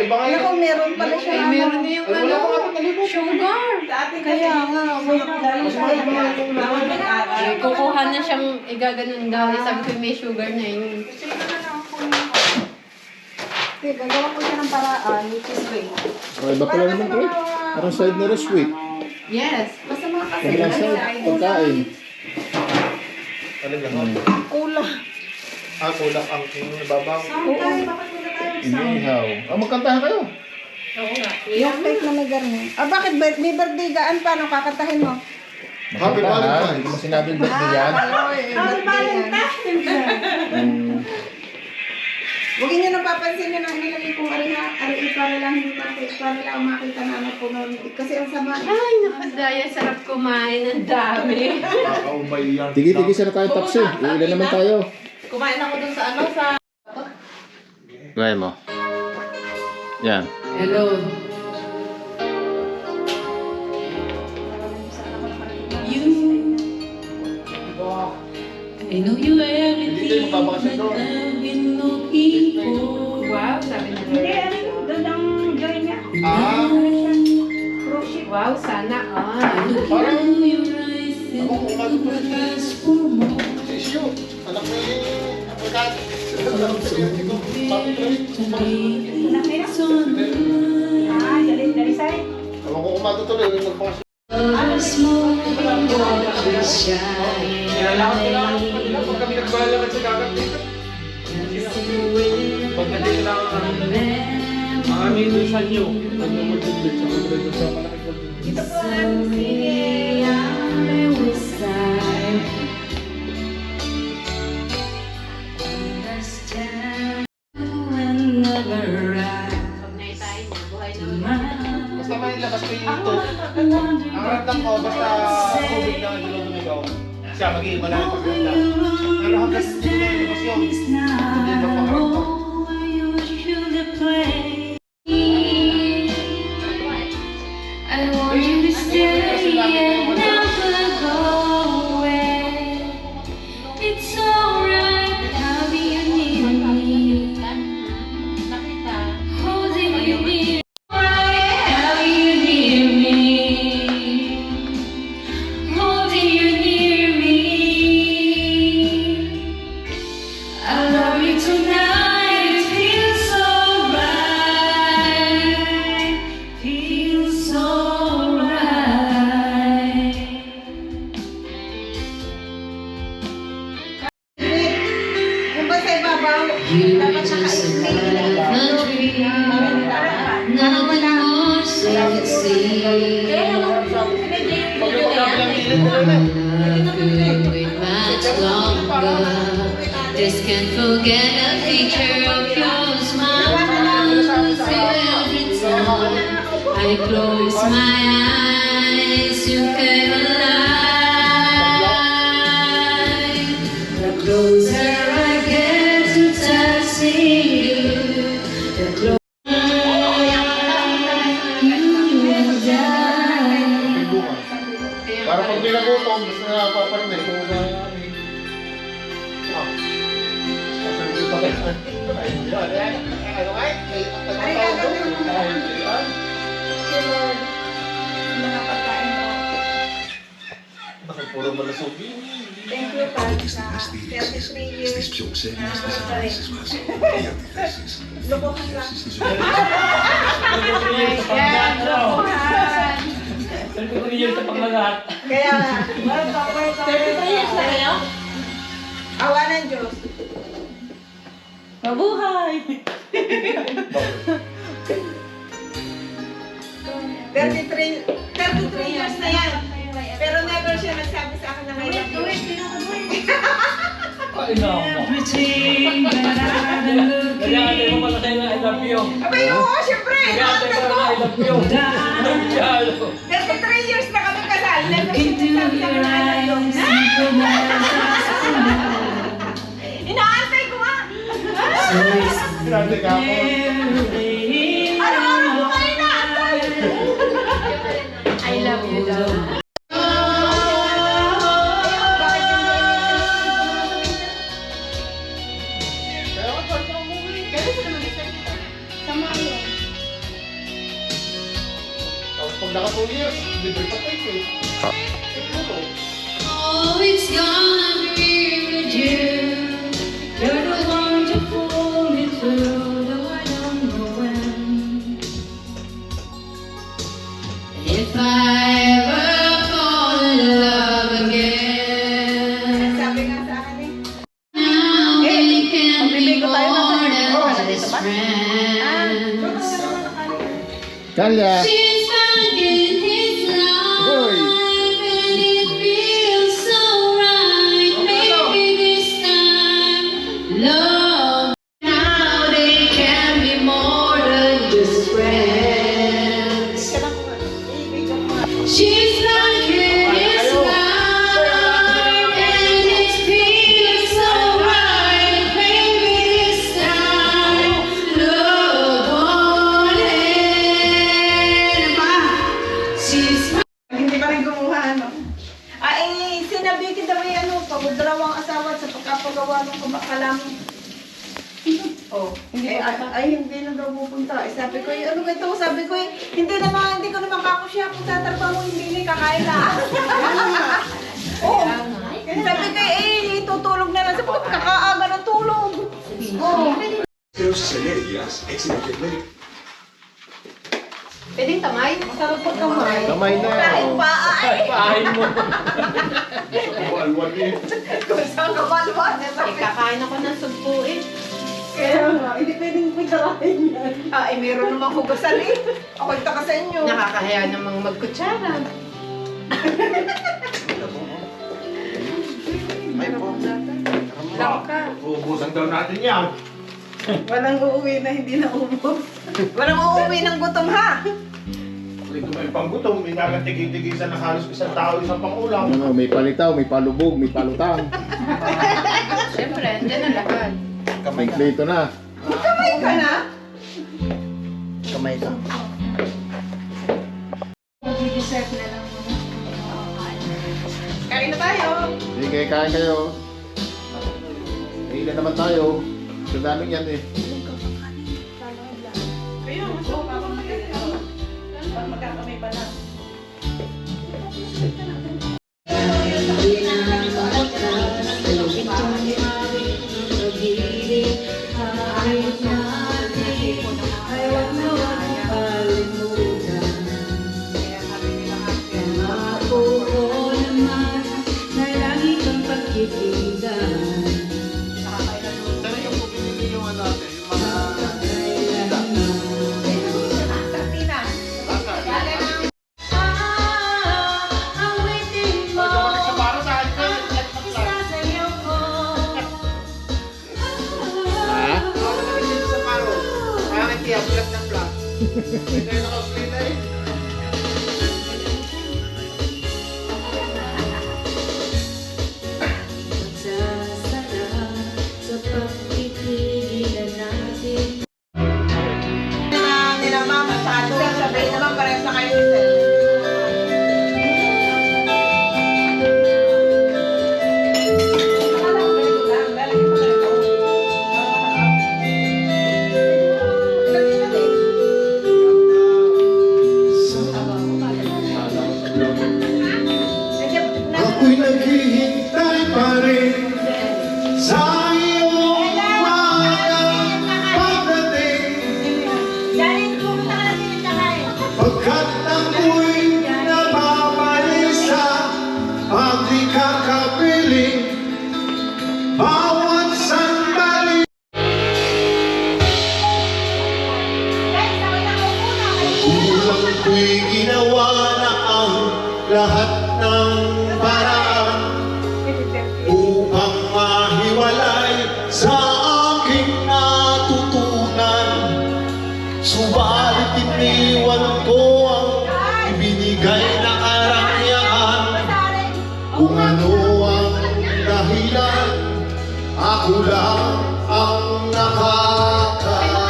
iba nga Naku, meron pala siya. Ay, meron na yung ano, sugar. Kaya nga, Eh, kukuha na siyang igaganon daw. Eh, sabi ko may sugar na yun. gagawa ko siya ng paraan, which is great. Iba pala naman ito. Parang side na rin sweet. Yes. Basta mga kasi. Kabilang side, pagkain. Talaga. Kulang. Kulang ang ibabaw. Inihaw. Magkantahan kayo. Oo nga. Yung cake na may garni. Bakit? May birthday gaan? Paano kakantahin mo? Happy Valentine's. Hindi mo sinabing birthday yan. Happy Valentine's! Huwag niyo napapansin na nilagay kong ari para lang hindi para lang makita na ano po noon. Kasi ang sama. Ay, nakadaya. Sarap kumain. Ang dami. Kakaubay yan. Tigi-tigisa na tayo tapsi. Ilan naman tayo. Kumain ako dun sa ano sa... Gaya mo. Yan. Hello. I know you everything, Dito yung mababakasyon but doon. love in no people. Wow, sabi na. Doon join niya. Wow, sana all. Parang Know your eyes and ako kung never ask for more. si Shu. Anak ni Aprikat. It's on the line. Ewan ko kung matutuloy. Magpapasyon. A small window is shining. Pag kami nagbalakad sa dagat dito. Pag nandito lang ang amin doon sa inyo. Pag namagdagdag sa mga doon sa malaki ko doon. Someday I will sigh. Understand whenever I Pag tayo na, buhay na. Basta may labas ko yung ito. Ang ramdam ko, basta tubig na dulo-dumigaw. Siya, mag-iiba na yung pagkanda. Pero hanggang hindi na yung labas yun. Hindi ba pakaramdam? I want you to stay and never go away. It's alright, I'll be near me, holding you near. Alright, I'll be near me, holding you near me. I love you tonight, it feels so right, feels so right. Yung ba sa ibabaw, You dapat just naka-explain another country, nothing more sexy. Pag yung magkabilang gilid na Love lang. could wait much longer. Just can't forget a picture of your smile. Every time I close my eyes, you came alive. The closer I get to touching you, the closer you and I. Para pag may nagutom, basta napaparinig kung ano yung mga pagkain mo. Puro malasog. Thank you, Pat, sa 33 years. Lukuhan lang. Kaya nga. 33 years na kayo? Awa ng Diyos. Mabuhay! 33 years na yan. Pero never siya nagsabi sa akin na may love you. Everything that I've been looking Abay, oo, syempre. Nakakad ko. 33 years na kami kasal. Never siya into nagsabi sa akin your na may love eyes, you. synchronize Inaantay ko nga. so it's Grabe ka po. Araw-araw ko kayo inaantay. I love you daw. Kaya ako, parang umuwi. Gano'n sila mag-isa dito? Sama yun. naka 2 years, libre pa tayo eh. Oh, it's gonna be with you. You're the one to pull me through, though I don't know when. If I ever fall in love again, Sabi nga sa akin eh. now we can be magbibigo tayo na more sa than just friends. Kalya! She's back in his Hoy! life and it feels so right. Maybe this time, love. Now they can be more than just friends. She's back in his life and it feels so right. Maybe this time, love on it. She's Hindi pa rin kumuha, ano? Sinabi kita may ano, pagdaw ang asawa sa pagkapagawa ng kumakalaming. Oh, hindi hindi na daw pupunta. Sabi ko, ano ito? Sabi ko, hindi ko naman kako siya kung tatrabaho hindi kakain na. Oh, sabi ko, tutulog na lang. Sabi ko, kakaaga ng tulog. Oh. Pero sa Sanerias, excelente play. Pwedeng tamay? Masarap pag kamay. Kamay na. Kain pa ay. Pahin mo. Alwan eh. Kung saan kamalwan. Kakain ako ng sugpo eh. Kaya nga, hindi pwedeng pagkakain yan. Meron namang hugasan eh. Ako ito ka sa inyo. Nakakahiya namang magkutsara. Ay po. Lang ka. Uubusan daw natin yan. Walang uuwi na hindi na ubos. Walang uuwi ng gutom ha. Ito may panggutom, may nakatigil-tigisan na halos isang tao, isang pangulam. Ano, may palitaw, may palubog, may palutang. Siyempre, andyan na lahat. May plito na. Kamay ka na. Kamay lang. Mag-deserve na lang muna. Kain na tayo. Sige, kain kayo. Ilan naman tayo. Sa daming yan eh. Kayo, mas makakamayin. Pag magkakamay pa lang. Sana yung pumili yung ano natin, yung mga... Sa para sa akin, Ha? sa paro. Parang kaya black na black. Hindi na naka-split na eh. Nila mama sa atin. Sabihin naman parehas na kayo ni Sel. Ako'y naghihintay pa rin sa iyong mga pagdating. Pagkat ako'y nababalisa pag di ka kapiling bawat sandali. Kulang ko'y ginawa na ang lahat ng paraan upang mahiwalay sa aking natutunan. Subalit iniwan ko ang ibinigay na karangyaan. Kung ano ang dahilan, ako lang ang nakakaalam.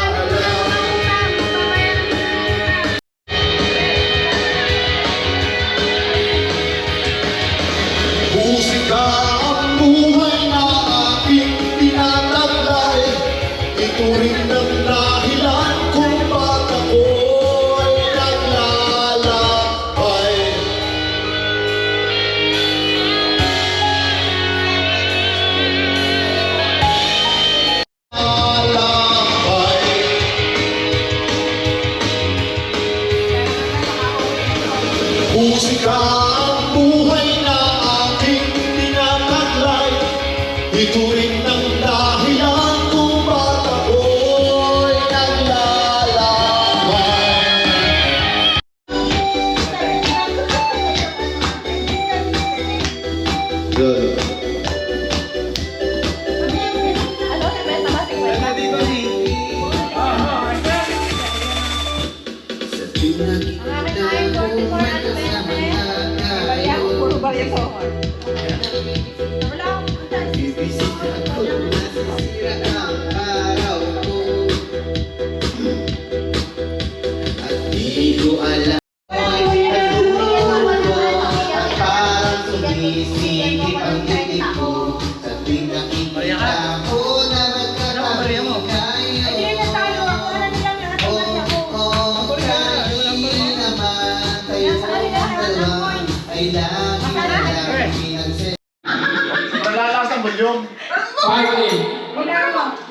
Musika ang buhay na aking tinataglay. Ito rin ang dahilan kung ba't ako'y naglalakbay.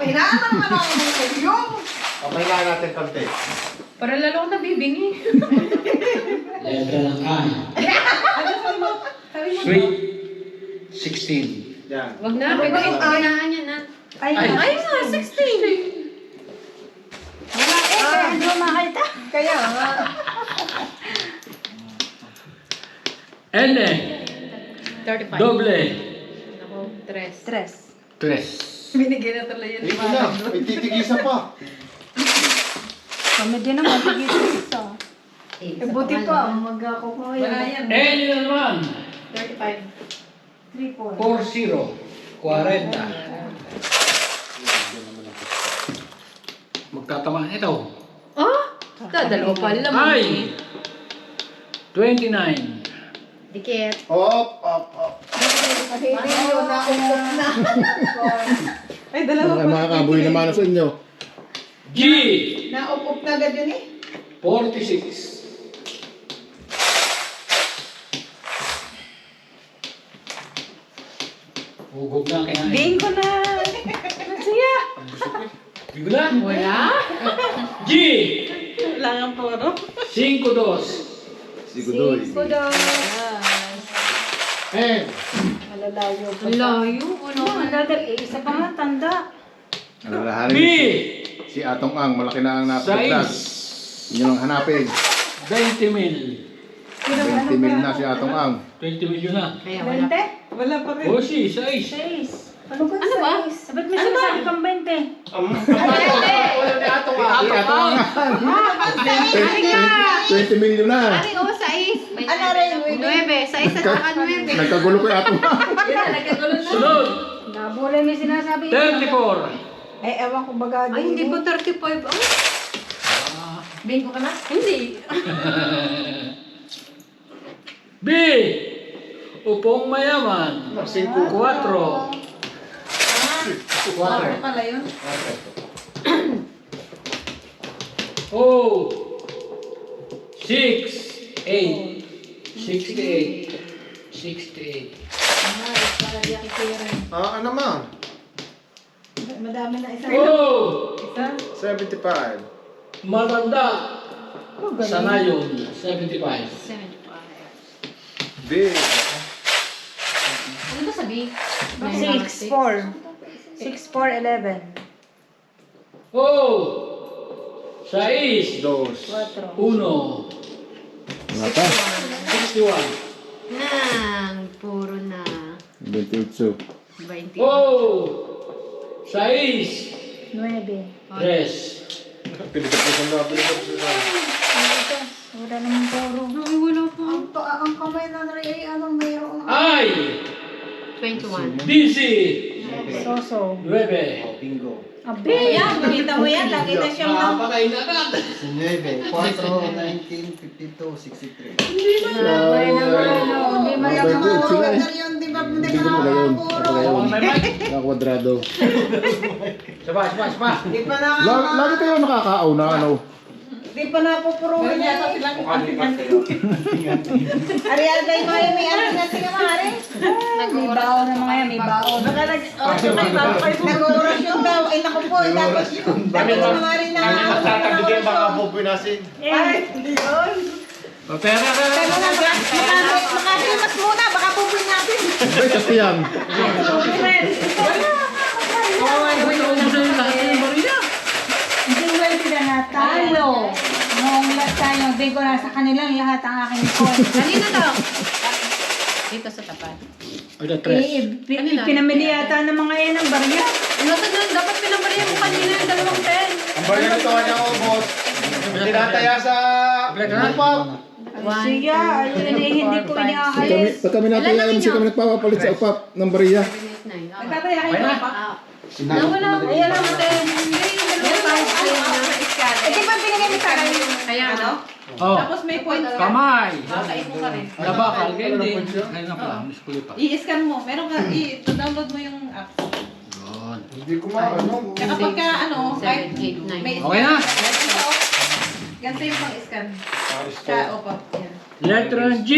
Pahinaan mo naman ako ng yung. Papahingaan natin konti. Para lalo akong nabibingi. Letra ng I. Sweet 16. Yan. Wag na, pwede yung pinahan niya na. Ay, Ay nga, 16. hindi mo makita. Kaya nga. N. 35. Doble. Ako, 3. Stress. 3. Binigyan na talaga yun. Hindi na, may titigisa pa. Kami din naman, tigil-isa. Eh, Buti pa, mag-ako ko ngayon. N naman. 35. 3-4. 40. 40. Magtatamaan ito. Ah? Dalawa pa lang. I. 29. Dikit. Op. Ay, dalawa Mga makakaboy naman sa inyo. G. Na-up na agad yun eh. 46. Hugog na kaya. Bing ko na. Siya. Bigo na. Wala? G. Lang ang puro. 5-2. Sigudoy. Eh. Malalayo pa. Ang layo. Ano? Isa pa nga, tanda. Alalahanin B. si Atong Ang. Malaki na ang napagdas. Size. Inyo lang hanapin. 20 mil. 20 mil na si Atong Ang. 20 million na. Kaya wala. 20? Wala pa rin. O si, size. Ano ba? Ano ba? Ba't may sinasabi kang 20? Wala ni Atong Si Atong Ang. 20 million na. Ano yung sais? Ano rin? 9. Sais at saka 9. Nagkagulo ko yung Atong Ang. Nagkagulo na. Sunod. Nabula may sinasabi. 34. Eh, ewan ko baga. Ay, hindi po 35. Bingo ka na? Hindi. B. Upong mayaman. 4. 4. Pala yun? O. 6. 8. 68. 68. Ano naman? Madami na isa. O. 75. Matanda. Sana yun. 75. 75. Big. Ano ba sabi? 6, 4. 6, 4, 11. O. 6. 4. 1. Wala pa. 61. Nang, puro na. 28. 20. Oh! 6! 9. 3. Pinagkapusan na, pinagkapusan. Wala namang puro. Ay, wala pa. Ang kamay na rin ay anong mayroon. I! 21. DC! Soso. 9. Bingo. Abe! Yan, kita mo yan. Lagi na siyang Nakapatay na agad! 9, 4, 19, 52, 63. Hindi man lang ang puro. Yun, di ba? Hindi Hindi ko ka magayon. ang puro. Hawakan may mic! Nakakwadrado. Saba! Di pa na. Lagi kayo nakakaauna, ano? Di pa na pupuruhin yata silang Makalipat kayo. Ariel day mo may ano na sila mare. May baon na mga yan, may baon. Baka nag-orasyon daw. Ay naku po, tapos Kami na mga rin na. magtatagdigay baka pupunasin. Ay, hindi yun. Pera! Tayo na, makasimas muna, baka pupuin natin. Ay, kasi yan. Kawawa naman yung Ubus na yung lahat ng Maria! Hindi mo sila natalo. Noong last tayo, big ko nasa kanila lahat ang aking call. Kanina daw. Dito sa tapat. Ay, na 3. Pinamili yata ng mga yan ng barya. Ano to doon? Dapat pinabarihan mo kanina yung 2 pen. Ang barya nito kanya ko, boss. Tinataya sa upap. Siya, hindi po inaalis. Pag kami natin alam siya kami nagpapapalit sa upap ng bariya. 9. Nagtataya kayo Okay na. pa. Nawala ko. Ayan lang natin. Eh, di ba binigay mo sa akin? Kaya ano? Oh! Tapos may point ka. Kamay! Kakain mo ka rin. Nabakal, ganyan din. Ay, na pala. Miskuli pa. I-scan mo. Meron ka, i-download mo yung app. Yun. Hindi ko maano. Kaya kapag ka, ano, 7, kahit 8, 9. may Okay na. Ganito yung pang-scan. Sa opa. Yan. Letra ng G.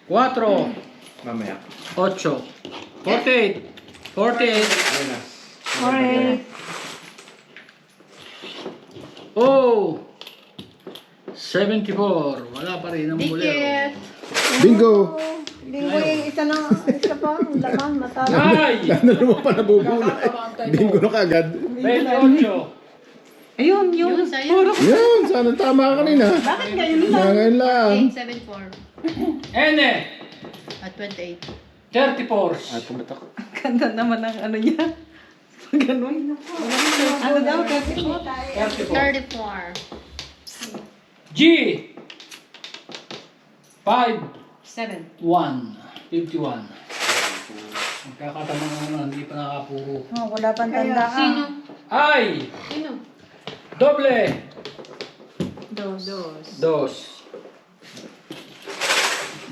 4. Mamaya. 8. 48. 48. 48. Oh! 74. Wala pa rin ang bolero. Dikit. Bingo! Linggo isa pa, laman, mata. Ay! Ano naman pa nabubulay? Bingo na kagad. 28. Ayun, Yun, sa'yo. Yan, sana tama ka kanina. Bakit ngayon lang? Ngayon lang. 874. N. At 28. 34. pumatak. Ganda naman ang ano niya. Ganun. Ano daw, kasi po? 34. 34. G. 5. 7. 1. 51. Magkakatama naman, hindi pa nakapuro. Oh, wala pang tanda. Sino? Ay! Sino? Doble! Dos.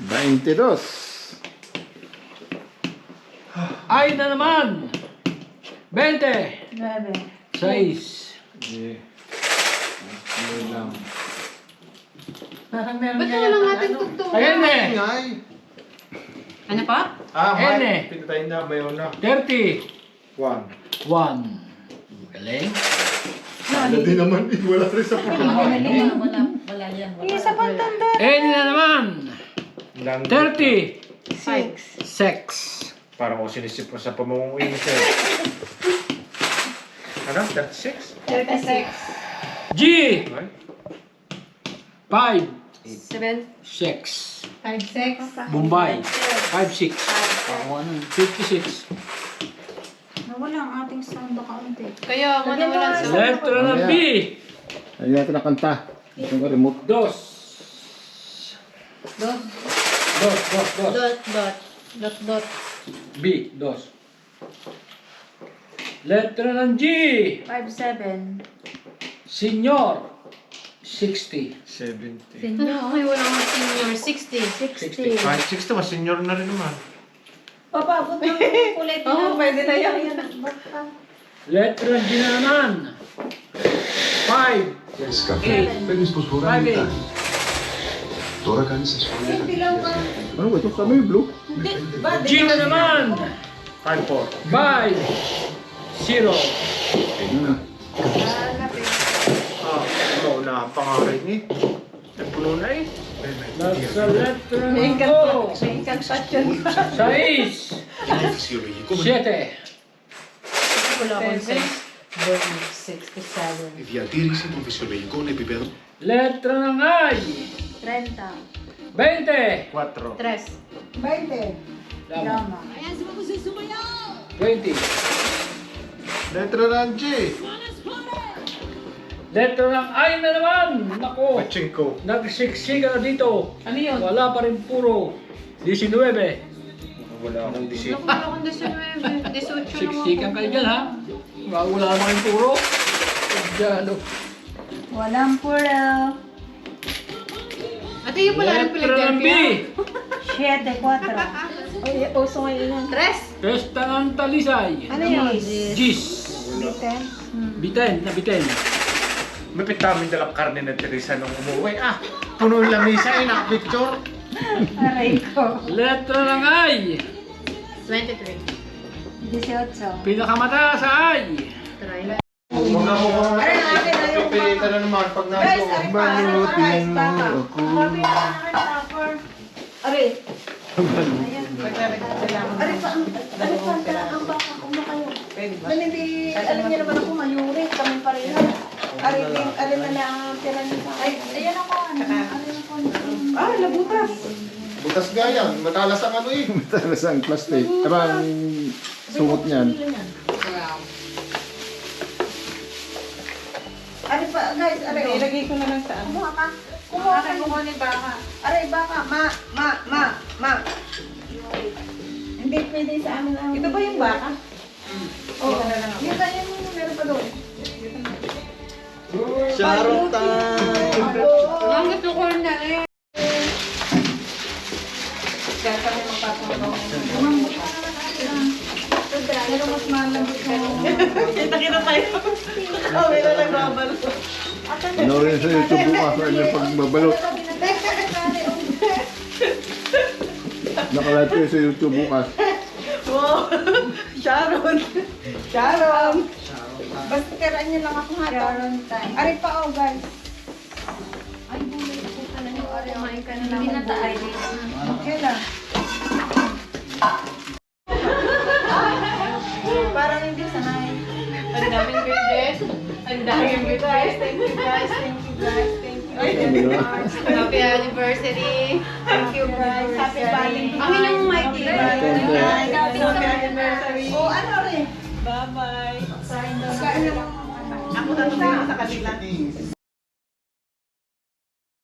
22. Ay na naman! 20! 9. 6. Parang meron Ba't walang ating tugtog? Ayan eh! Ay! Ano pa? Ah, N. Pinatayin na, mayon na. 30. 1. 1. Galing. Ano din naman, wala rin sa Wala yan. Isa pang tanda. N na naman! 30. 6. 6. Parang ako sinisip mo sa pamunguin siya. Ano? 36? 36. G. Right? 5. 7. 6. 5, 6. Bombay. 5, 6. Ako ano, 56. Nawala ang ating sound kaunti. Kaya ako na wala sa... Letra ng B. Ayun natin ang kanta. Ito ang remote. 2. Dot. 2. Dot, dot. B. 2. Letra ng G. 5, 7. Senior. 60. 70. Ano? Ay, wala akong senior. 60. 60. Kahit 60, mas senior na rin naman. Papabot ng kulay. Oo, pwede na yan. Letra ng G na naman. 5. Παίρνεις πως φοράει 5, μετά. Τώρα κάνεις ασφαλεία. Ano ba ito? Sama yung blue? G na naman. 5-4. 5. 0. Ah, oo na, pangarin eh. Nagpuno na eh. Nasa letra ng O. 6. 7. Wala akong 6. Η διατήρηση των φυσιολογικών επίπεδων Letra ng I. 30. 20. 4. 3. 20. Tama. Lama. 20. Letra ng G. Letra ng I na naman. Nako. Pachinko. Nagsiksika na dito. Ano yun? Wala pa rin puro. 19. Wala akong disip. Wala akong 19. 18 lang ako. Siksikan kayo dyan ha. Wala naman yung puro. Diyan. Walang puro. Ate, yung pala rin Letra ng B. Philadelphia. 7, 4. Ay, uso ngayon yan. 3. Testa ng talisay. Ano yun? Gis. Biten? Biten na biten. May pitamin dalang karne na Teresa nung umuwi. Ah, puno yung lamisa eh, nakapicture. Aray ko. Letra ng I. 23. 18. Pinakamata sa I. Try. Huwag na mo. Aray, akin na yung Pipilitan na naman pag Guys, nandun. aray pa, aray pa, guys, baka. ako. Sabi na akin, topper. Aray. Aray pa, ang baka ko na kayo. Dahil hindi, alam niyo naman ako mayuri, kami pareho. Aray na lang ang tira niyo sa akin. Ayan ako. Ayan ako. Ah, labutas. Butas nga yan, matalas ang ano eh. Matalas ang plastic. Abang sumot niyan. Aray pa, guys, aray. Ilagay ko na lang sa ano. Kumuha ka. Kumuha ni baka. Aray, baka. Ma. Hindi pwede sa amin ang... Ito ba yung baka? Oo. Yung ganyan mo, meron pa doon. Sharon time! Ang gusto ko na eh. Kaya kami magpapagawa. Pero mas malambot na. Kita tayo. Kami na nagbabalo. Ano rin sa YouTube bukas ang yung pagbabalot. Nakalive kayo sa YouTube bukas. Wow! Sharon! Sharon. Basta tiraan niyo lang ako ha. Sharon time. Ari pa oh guys. Ay, bulay po pala niyo. Kumain ka na lang. Hindi na tayo. Okay lang. Parang hindi sanay. Ang daming bibes. Ang daming bibes. Thank you guys. Thank you guys. Thank you guys. Happy anniversary. Thank you guys. Happy Valentine's. Ang inyong mic, Happy anniversary. Oh, ano rin? Bye-bye. Ako na tumingin sa kanila.